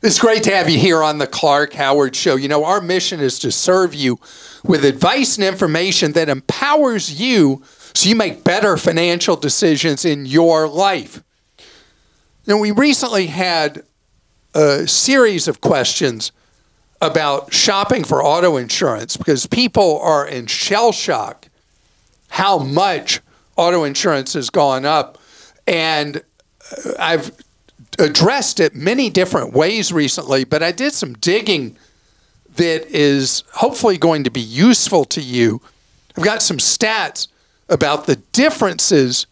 It's great to have you here on the Clark Howard Show. You know, our mission is to serve you with advice and information that empowers you so you make better financial decisions in your life. You know, we recently had a series of questions about shopping for auto insurance because people are in shell shock how much auto insurance has gone up. And I've addressed it many different ways recently, but I did some digging that is hopefully going to be useful to you. I've got some stats about the differences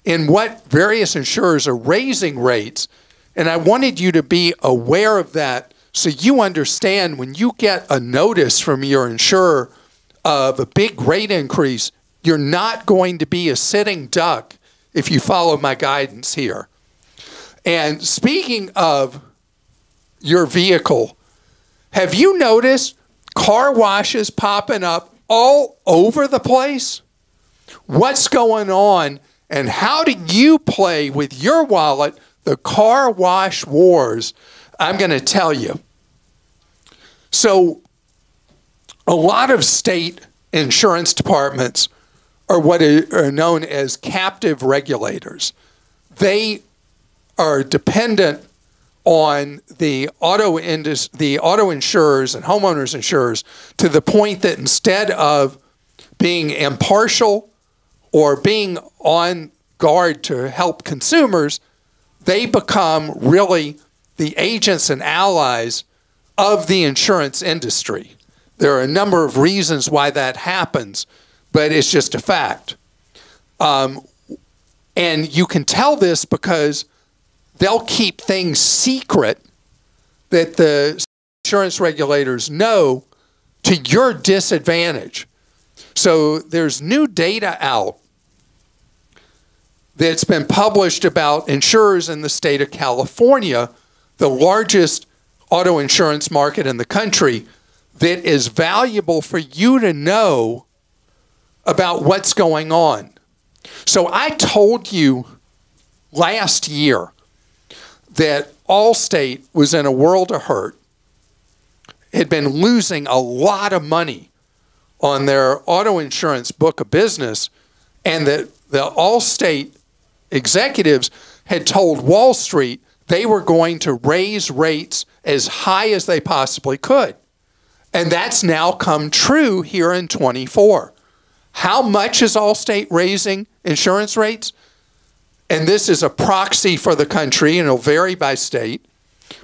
in what various insurers are raising rates, and I wanted you to be aware of that so you understand when you get a notice from your insurer of a big rate increase, you're not going to be a sitting duck if you follow my guidance here. And speaking of your vehicle, have you noticed car washes popping up all over the place? What's going on, and how do you play with your wallet the car wash wars? I'm going to tell you. So a lot of state insurance departments are what are known as captive regulators. They are dependent on the auto insurers and homeowners insurers to the point that instead of being impartial or being on guard to help consumers, they become really the agents and allies of the insurance industry. There are a number of reasons why that happens, but it's just a fact. And you can tell this because they'll keep things secret that the insurance regulators know to your disadvantage. So there's new data out that's been published about insurers in the state of California, the largest auto insurance market in the country, that is valuable for you to know about what's going on. So I told you last year that Allstate was in a world of hurt, had been losing a lot of money on their auto insurance book of business, and that the Allstate executives had told Wall Street they were going to raise rates as high as they possibly could. And that's now come true here in 24. How much is Allstate raising insurance rates? And this is a proxy for the country, and it'll vary by state.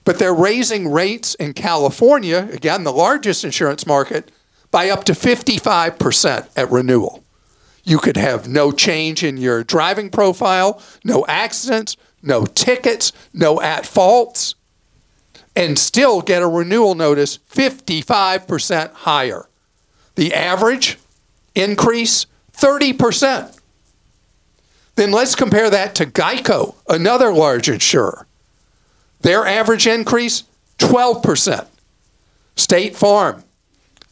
But they're raising rates in California, again, the largest insurance market, by up to 55% at renewal. You could have no change in your driving profile, no accidents, no tickets, no at-faults, and still get a renewal notice 55% higher. The average increase, 30%. Then let's compare that to Geico, another large insurer. Their average increase, 12%. State Farm,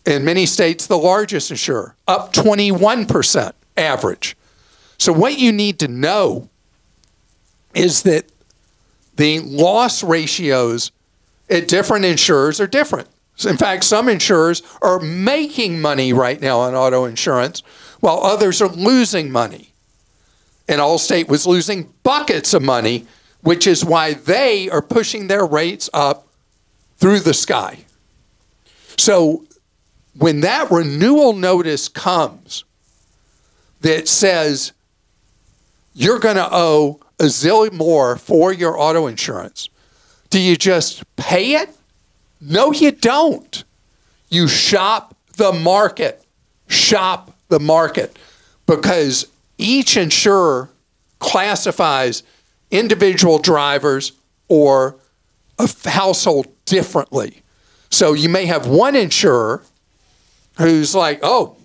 in many states the largest insurer, up 21% average. So what you need to know is that the loss ratios at different insurers are different. In fact, some insurers are making money right now on auto insurance, while others are losing money. And Allstate was losing buckets of money, which is why they are pushing their rates up through the sky. So when that renewal notice comes that says you're going to owe a zillion more for your auto insurance, do you just pay it? No, you don't. You shop the market. Shop the market. Because each insurer classifies individual drivers or a household differently. So you may have one insurer who's like, oh,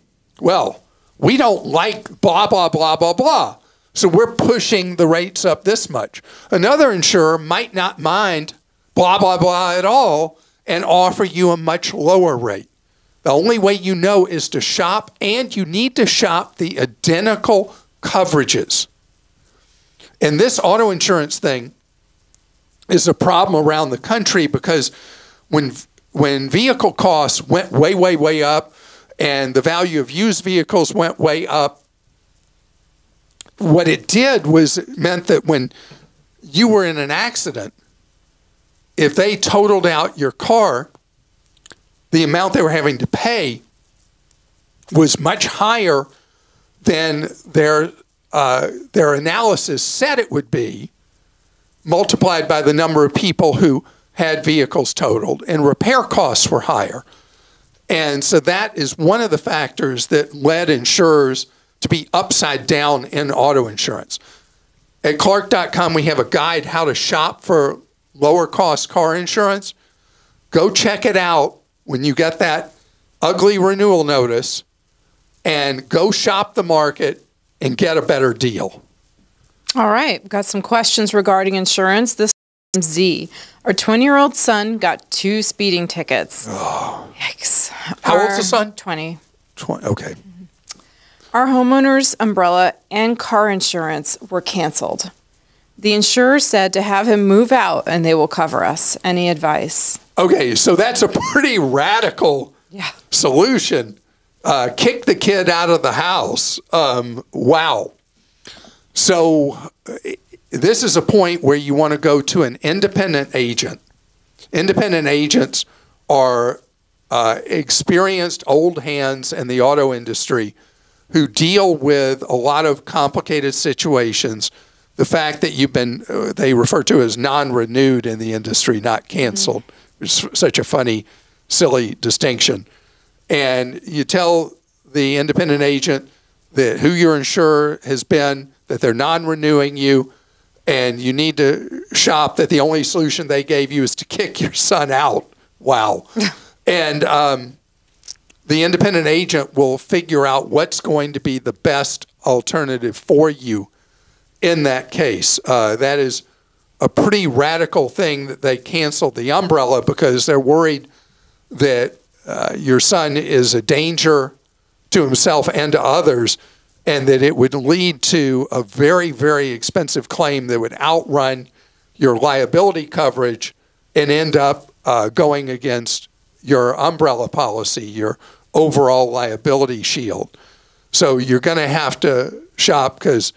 well, we don't like blah, blah, blah, blah, blah, so we're pushing the rates up this much. Another insurer might not mind blah, blah, blah at all and offer you a much lower rate. The only way you know is to shop, and you need to shop the identical coverages. And this auto insurance thing is a problem around the country because when vehicle costs went way, way, way up and the value of used vehicles went way up, what it did was it meant that when you were in an accident, if they totaled out your car, the amount they were having to pay was much higher than their analysis said it would be, multiplied by the number of people who had vehicles totaled, and repair costs were higher. And so that is one of the factors that led insurers to be upside down in auto insurance. At Clark.com, we have a guide how to shop for lower cost car insurance. Go check it out when you get that ugly renewal notice, and go shop the market and get a better deal. All right. Got some questions regarding insurance. This is from Z. Our 20-year-old son got 2 speeding tickets. Oh. Yikes. How old's the son? 20. 20. Okay. Our homeowner's umbrella and car insurance were canceled. The insurer said to have him move out and they will cover us. Any advice? Okay, so that's a pretty radical solution. Kick the kid out of the house. Wow. So this is a point where you want to go to an independent agent. Independent agents are experienced old hands in the auto industry who deal with a lot of complicated situations. The fact that you've been, they refer to as non-renewed in the industry, not canceled. It's such a funny, silly distinction. And you tell the independent agent that who your insurer has been, that they're non-renewing you, and you need to shop that the only solution they gave you is to kick your son out. Wow. And the independent agent will figure out what's going to be the best alternative for you in that case. That is a pretty radical thing that they canceled the umbrella because they're worried that your son is a danger to himself and to others, and that it would lead to a very, very expensive claim that would outrun your liability coverage and end up going against your umbrella policy, your overall liability shield. So you're going to have to shop because,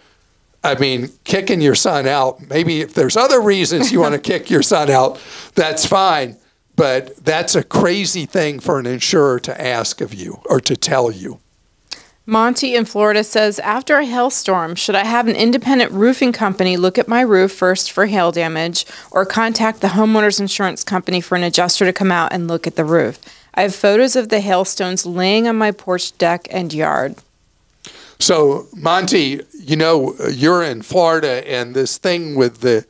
I mean, kicking your son out, maybe if there's other reasons you want to kick your son out, that's fine. But that's a crazy thing for an insurer to ask of you or to tell you. Monty in Florida says, after a hailstorm, should I have an independent roofing company look at my roof first for hail damage or contact the homeowner's insurance company for an adjuster to come out and look at the roof? I have photos of the hailstones laying on my porch deck and yard. So, Monty, you know, you're in Florida, and this thing with the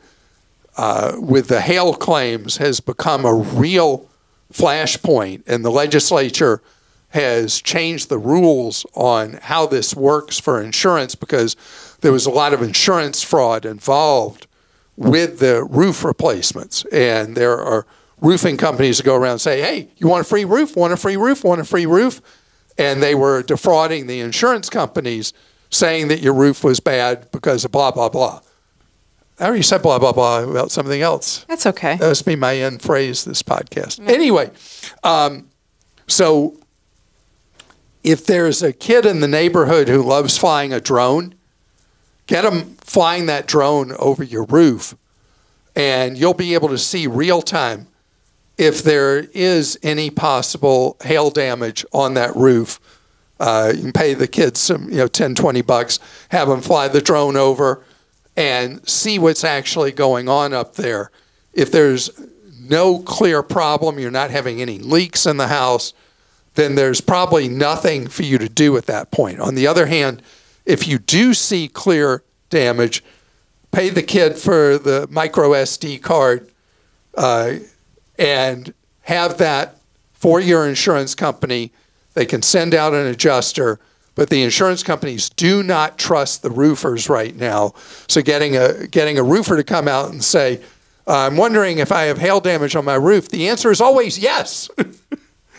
hail claims has become a real flashpoint, and the legislature has changed the rules on how this works for insurance because there was a lot of insurance fraud involved with the roof replacements. And there are roofing companies that go around and say, hey, you want a free roof? Want a free roof? Want a free roof? And they were defrauding the insurance companies saying that your roof was bad because of blah, blah, blah. I already said blah, blah, blah about something else. That's okay. That must be my end phrase this podcast. Yeah. Anyway, so if there's a kid in the neighborhood who loves flying a drone, get them flying that drone over your roof, and you'll be able to see real time if there is any possible hail damage on that roof. You can pay the kids some, $10, $20, have them fly the drone over and see what's actually going on up there. If there's no clear problem, you're not having any leaks in the house, then there's probably nothing for you to do at that point. On the other hand, if you do see clear damage, pay the kid for the micro SD card and have that for your insurance company. They can send out an adjuster, but the insurance companies do not trust the roofers right now. So getting a roofer to come out and say, I'm wondering if I have hail damage on my roof, the answer is always yes.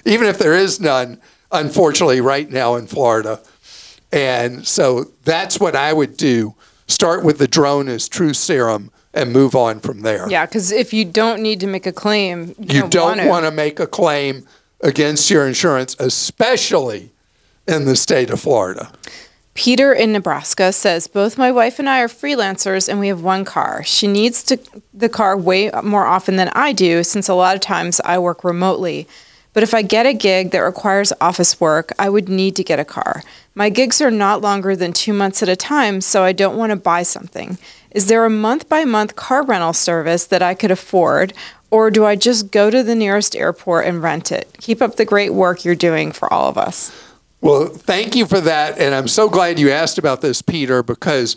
Even if there is none, unfortunately, right now in Florida. And so that's what I would do. Start with the drone as true serum and move on from there. Yeah, because if you don't need to make a claim, you don't want to make a claim against your insurance, especially in the state of Florida. Peter in Nebraska says, both my wife and I are freelancers and we have one car. She needs the car way more often than I do, since a lot of times I work remotely. But if I get a gig that requires office work, I would need to get a car. My gigs are not longer than 2 months at a time, so I don't want to buy something. Is there a month-by-month car rental service that I could afford, or do I just go to the nearest airport and rent it? Keep up the great work you're doing for all of us. Well, thank you for that, and I'm so glad you asked about this, Peter, because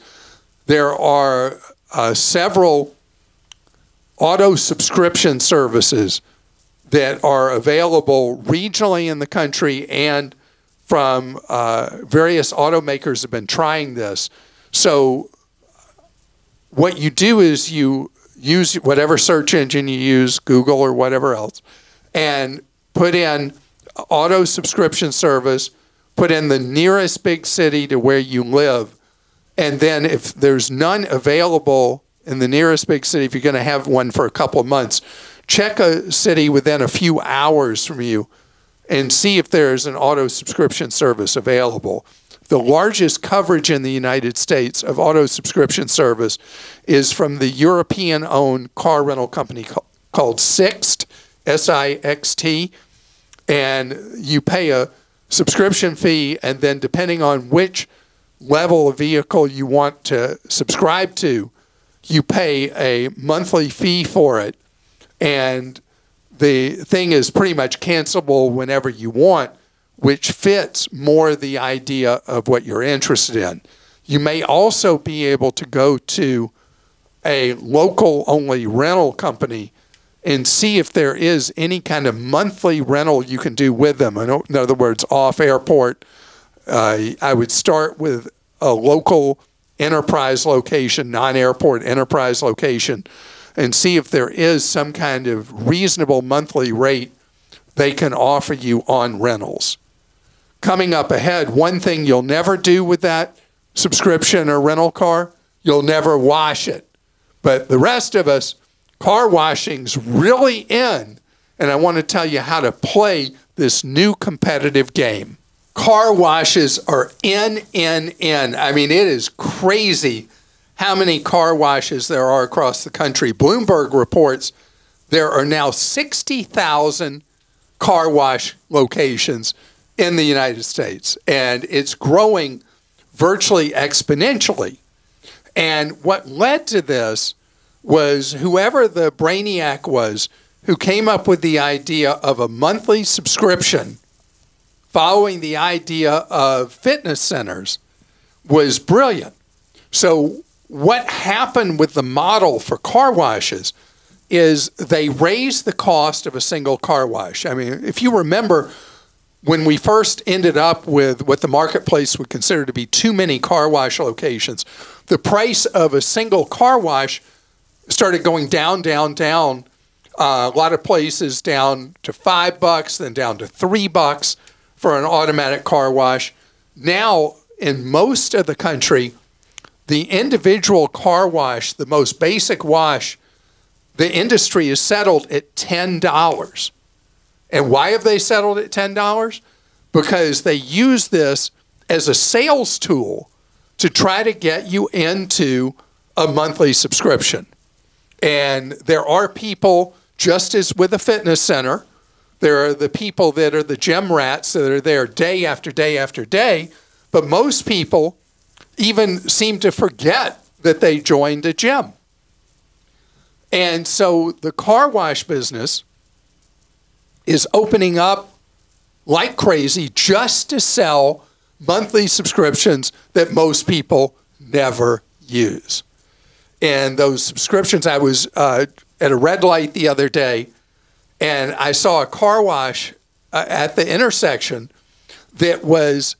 there are several auto subscription services that are available regionally in the country, and from various automakers have been trying this. So what you do is you use whatever search engine you use, Google or whatever else, and put in auto subscription service, put in the nearest big city to where you live, and then if there's none available in the nearest big city, if you're going to have one for a couple of months, check a city within a few hours from you and see if there's an auto subscription service available. The largest coverage in the United States of auto subscription service is from the European-owned car rental company called Sixt, S-I-X-T, and you pay a subscription fee, and then depending on which level of vehicle you want to subscribe to, you pay a monthly fee for it, and the thing is pretty much cancelable whenever you want, which fits more the idea of what you're interested in. You may also be able to go to a local-only rental company and see if there is any kind of monthly rental you can do with them. In other words, off airport. I would start with a local enterprise location, non-airport enterprise location, and see if there is some kind of reasonable monthly rate they can offer you on rentals. Coming up ahead, one thing you'll never do with that subscription or rental car, you'll never wash it. But the rest of us, car washing's really in, and I want to tell you how to play this new competitive game. Car washes are in. I mean, it is crazy how many car washes there are across the country. Bloomberg reports there are now 60,000 car wash locations in the United States, and it's growing virtually exponentially. And what led to this was whoever the brainiac was who came up with the idea of a monthly subscription following the idea of fitness centers was brilliant. So what happened with the model for car washes is they raised the cost of a single car wash. I mean, if you remember, when we first ended up with what the marketplace would consider to be too many car wash locations, the price of a single car wash started going down. A lot of places down to $5, then down to $3 for an automatic car wash. Now, in most of the country, the individual car wash, the most basic wash, the industry is settled at $10. And why have they settled at $10? Because they use this as a sales tool to try to get you into a monthly subscription. And there are people, just as with a fitness center, there are the people that are the gym rats that are there day after day after day, but most people even seem to forget that they joined a gym. And so the car wash business is opening up like crazy just to sell monthly subscriptions that most people never use. And those subscriptions, I was at a red light the other day, and I saw a car wash at the intersection that was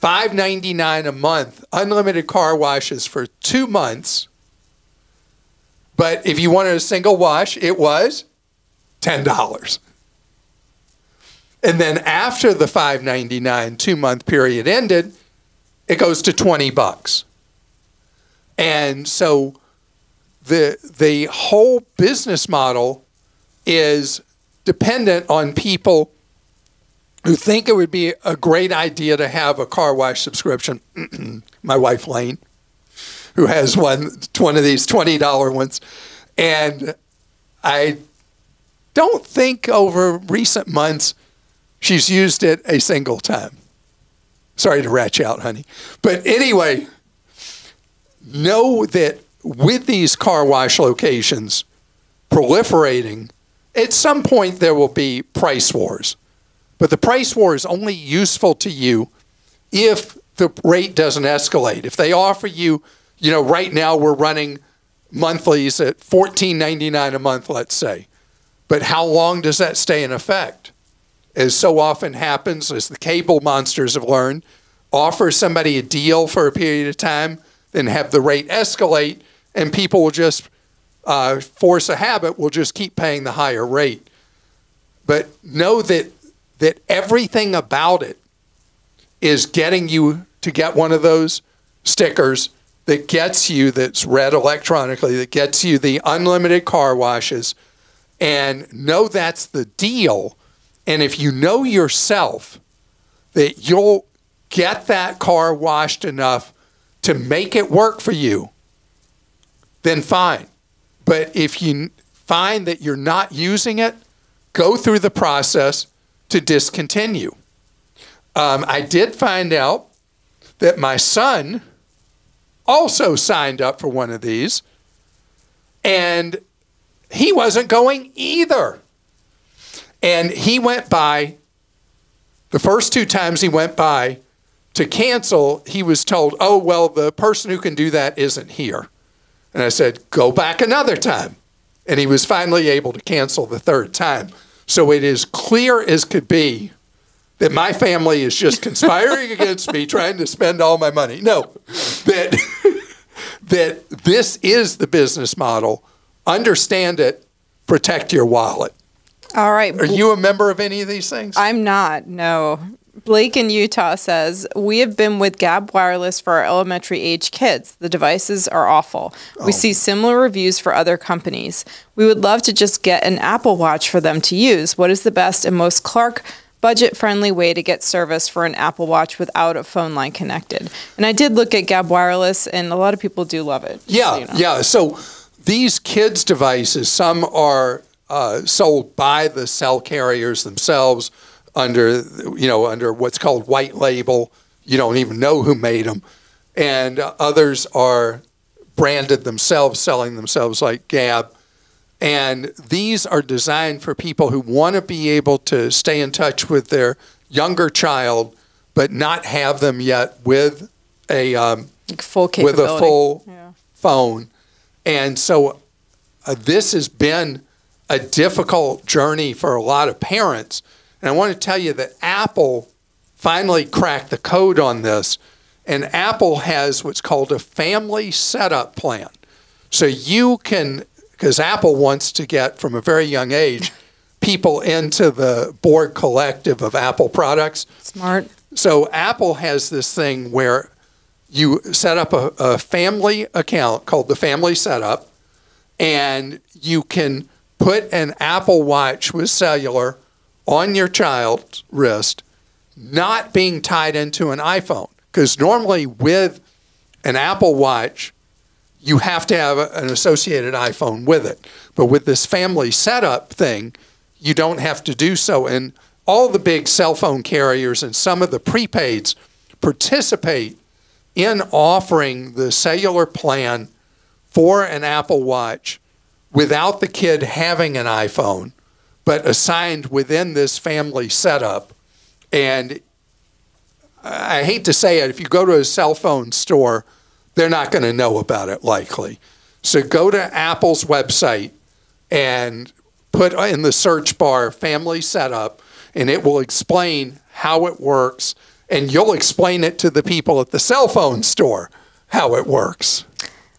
$5.99 a month, unlimited car washes for 2 months. But if you wanted a single wash, it was $10. And then after the $5.99 2-month period ended, it goes to $20. And so the whole business model is dependent on people who think it would be a great idea to have a car wash subscription. My wife, Lane, who has one of these $20 ones. And I don't think over recent months she's used it a single time. Sorry to rat you out, honey. But anyway, know that with these car wash locations proliferating, at some point there will be price wars. But the price war is only useful to you if the rate doesn't escalate. If they offer you, right now we're running monthlies at $14.99 a month, let's say. But how long does that stay in effect? As so often happens, as the cable monsters have learned, offer somebody a deal for a period of time, then have the rate escalate, and people will just force a habit, will just keep paying the higher rate. But know that everything about it is getting you to get one of those stickers that gets you, that's read electronically, that gets you the unlimited car washes, and know that's the deal. And if you know yourself that you'll get that car washed enough to make it work for you, then fine. But if you find that you're not using it, go through the process to discontinue. I did find out that my son also signed up for one of these, and he wasn't going either. And he went by, the first 2 times he went by to cancel, he was told, oh, well, the person who can do that isn't here. And I said, go back another time. And he was finally able to cancel the 3rd time. So it is clear as could be that my family is just conspiring against me, trying to spend all my money. No, that this is the business model. Understand it. Protect your wallet. All right. Are you a member of any of these things? I'm not, no. Blake in Utah says, we have been with Gab Wireless for our elementary age kids. The devices are awful. We see similar reviews for other companies. We would love to just get an Apple Watch for them to use. What is the best and most Clark budget-friendly way to get service for an Apple Watch without a phone line connected? And I did look at Gab Wireless, and a lot of people do love it. Yeah. So these kids' devices, some are sold by the cell carriers themselves, under what's called white label. You don't even know who made them. And others are branded themselves, selling themselves like Gab. And these are designed for people who want to be able to stay in touch with their younger child, but not have them yet with a full capability, with a full phone. And so this has been a difficult journey for a lot of parents. And I want to tell you that Apple finally cracked the code on this. And Apple has what's called a family setup plan. So you can, because Apple wants to get from a very young age people into the board collective of Apple products. Smart. So Apple has this thing where you set up a family account called the Family Setup, and you can put an Apple Watch with cellular on your child's wrist, not being tied into an iPhone. Because normally with an Apple Watch, you have to have an associated iPhone with it. But with this family setup thing, you don't have to do so. And all the big cell phone carriers and some of the prepaids participate in offering the cellular plan for an Apple Watch without the kid having an iPhone, but assigned within this family setup. And I hate to say it, if you go to a cell phone store, they're not going to know about it likely. So go to Apple's website and put in the search bar family setup, and it will explain how it works, and you'll explain it to the people at the cell phone store how it works.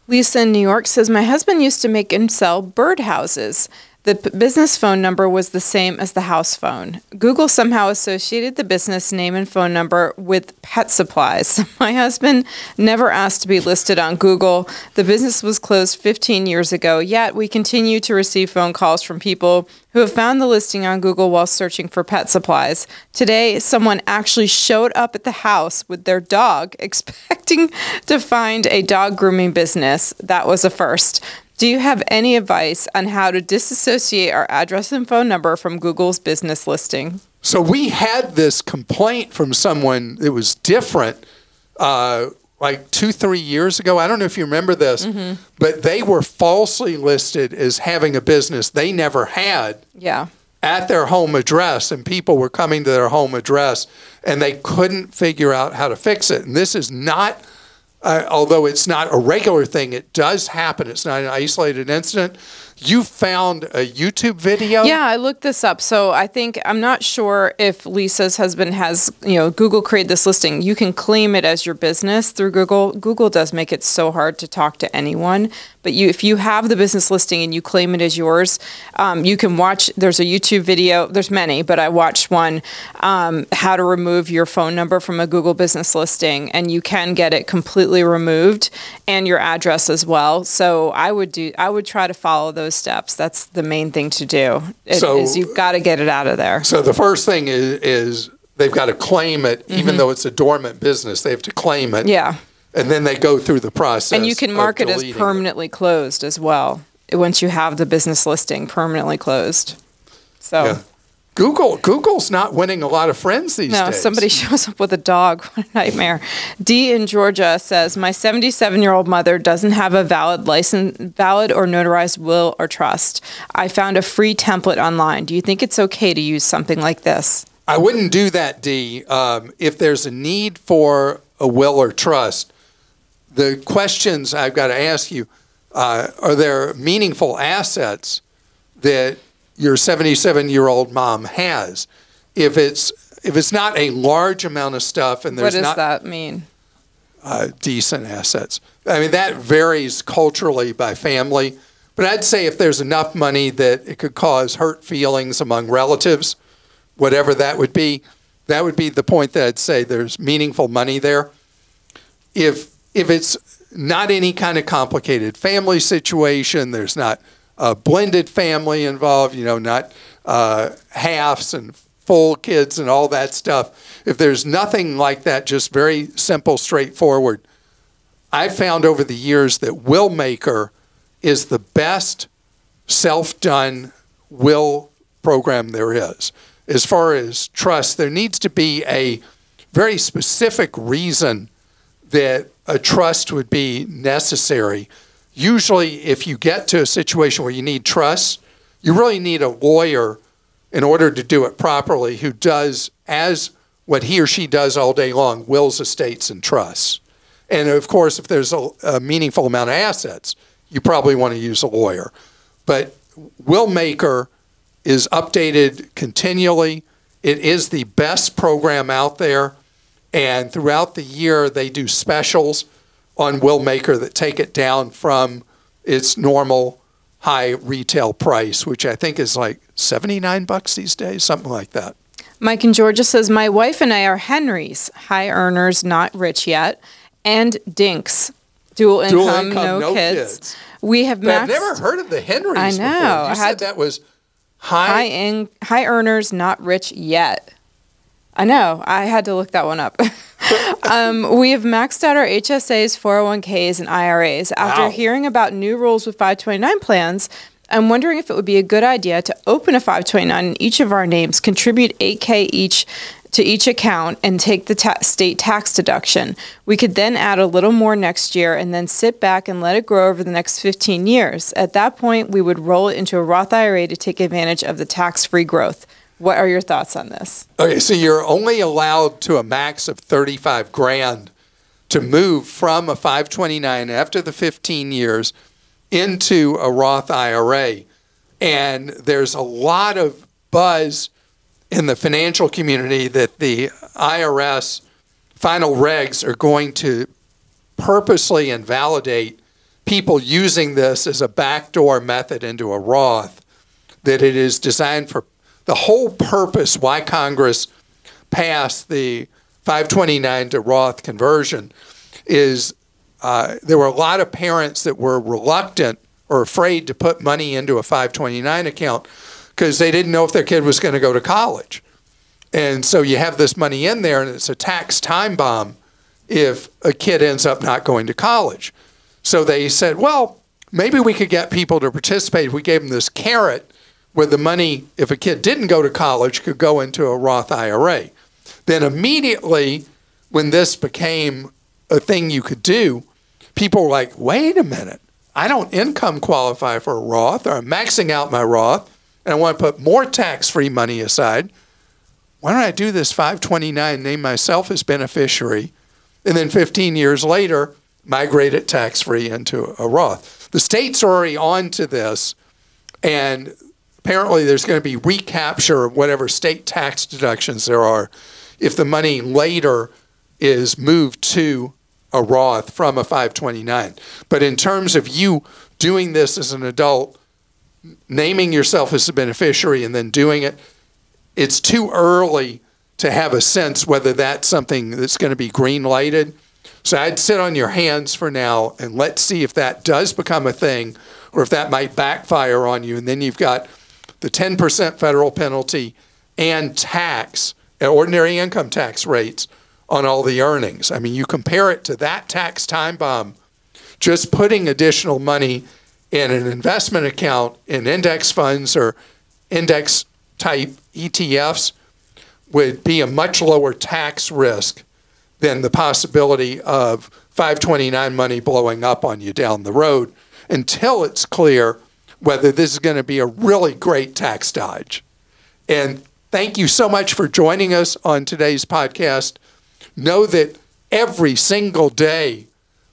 Lisa in New York says, my husband used to make and sell birdhouses. The business phone number was the same as the house phone. Google somehow associated the business name and phone number with pet supplies. My husband never asked to be listed on Google. The business was closed 15 years ago, yet we continue to receive phone calls from people who have found the listing on Google while searching for pet supplies. Today, someone actually showed up at the house with their dog, expecting to find a dog grooming business. That was a first. Do you have any advice on how to disassociate our address and phone number from Google's business listing? So we had this complaint from someone that was different like 2-3 years ago. I don't know if you remember this, but they were falsely listed as having a business they never had at their home address, and people were coming to their home address, and they couldn't figure out how to fix it. And this is not, although it's not a regular thing, it does happen. It's not an isolated incident. You found a YouTube video? Yeah, I looked this up. So I'm not sure if Lisa's husband has, Google created this listing. You can claim it as your business through Google. Google does make it so hard to talk to anyone. But if you have the business listing and you claim it as yours, you can watch, there's a YouTube video, there's many, but I watched one, how to remove your phone number from a Google business listing, and you can get it completely removed and your address as well. So I would try to follow those steps. That's the main thing to do, is you've got to get it out of there. So the first thing is they've got to claim it, even though it's a dormant business, they have to claim it. Yeah. And then they go through the process. And you can mark it as permanently closed as well, once you have the business listing permanently closed. So yeah. Google's not winning a lot of friends these days. No, somebody shows up with a dog. What a nightmare. Dee in Georgia says, my 77-year-old mother doesn't have a valid or notarized will or trust. I found a free template online. Do you think it's okay to use something like this? I wouldn't do that, Dee. If there's a need for a will or trust, the questions I've got to ask you, are there meaningful assets that your 77-year-old mom has? If it's not a large amount of stuff, and there's what does that mean? Decent assets. I mean, that varies culturally by family, but I'd say if there's enough money that it could cause hurt feelings among relatives, whatever that would be the point that I'd say there's meaningful money there. If it's not any kind of complicated family situation, there's not a blended family involved, not halves and full kids and all that stuff. If there's nothing like that, just very simple, straightforward, I've found over the years that Willmaker is the best self-done will program there is. As far as trust, there needs to be a very specific reason that a trust would be necessary. Usually, if you get to a situation where you need trust, you really need a lawyer in order to do it properly who does as what he or she does all day long, wills, estates, and trusts. And of course, if there's a meaningful amount of assets, you probably want to use a lawyer. But Willmaker is updated continually. It is the best program out there. And throughout the year, they do specials on Willmaker that take it down from its normal high retail price, which I think is like $79 these days, something like that. Mike in Georgia says, my wife and I are Henrys, high earners, not rich yet, and DINKS, dual income, no kids. We have I've never heard of the Henrys I know. before. You said that was high earners, not rich yet. I know. I had to look that one up. We have maxed out our HSAs, 401ks, and IRAs. After hearing about new rules with 529 plans, I'm wondering if it would be a good idea to open a 529 in each of our names, contribute $8K each to each account, and take the state tax deduction. We could then add a little more next year and then sit back and let it grow over the next 15 years. At that point, we would roll it into a Roth IRA to take advantage of the tax-free growth. What are your thoughts on this? Okay, so you're only allowed to a max of $35,000 to move from a 529 after the 15 years into a Roth IRA. And there's a lot of buzz in the financial community that the IRS final regs are going to purposely invalidate people using this as a backdoor method into a Roth. that it is designed for the whole purpose why Congress passed the 529 to Roth conversion is there were a lot of parents that were reluctant or afraid to put money into a 529 account because they didn't know if their kid was going to go to college. And so you have this money in there, and it's a tax time bomb if a kid ends up not going to college. So they said, well, maybe we could get people to participate. We gave them this carrot where the money, if a kid didn't go to college, could go into a Roth IRA. Then immediately, when this became a thing you could do, people were like, wait a minute, I don't income qualify for a Roth, or I'm maxing out my Roth, and I want to put more tax-free money aside. Why don't I do this 529, name myself as beneficiary, and then 15 years later, migrate it tax-free into a Roth? The states are already on to this, and apparently there's going to be recapture of whatever state tax deductions there are if the money later is moved to a Roth from a 529. But in terms of you doing this as an adult, naming yourself as a beneficiary and then doing it, it's too early to have a sense whether that's something that's going to be green lighted. So I'd sit on your hands for now and let's see if that does become a thing or if that might backfire on you. And then you've got the 10% federal penalty and tax, ordinary income tax rates on all the earnings. I mean, you compare it to that tax time bomb, just putting additional money in an investment account in index funds or index type ETFs would be a much lower tax risk than the possibility of 529 money blowing up on you down the road until it's clear whether this is going to be a really great tax dodge. And thank you so much for joining us on today's podcast. Know that every single day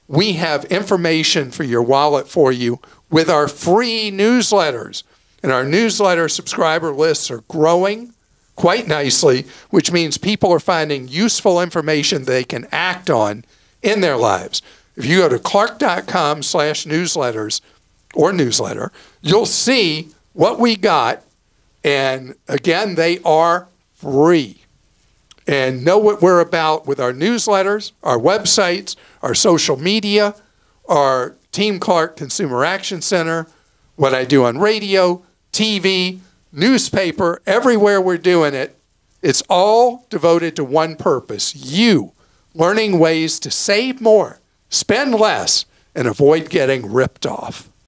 we have information for your wallet for you with our free newsletters. And our newsletter subscriber lists are growing quite nicely, which means people are finding useful information they can act on in their lives. If you go to clark.com/newsletters or newsletter, you'll see what we got. And again, they are free. And know what we're about with our newsletters, our websites, our social media, our Team Clark Consumer Action Center, what I do on radio, TV, newspaper, everywhere we're doing it. It's all devoted to one purpose: you learning ways to save more, spend less, and avoid getting ripped off.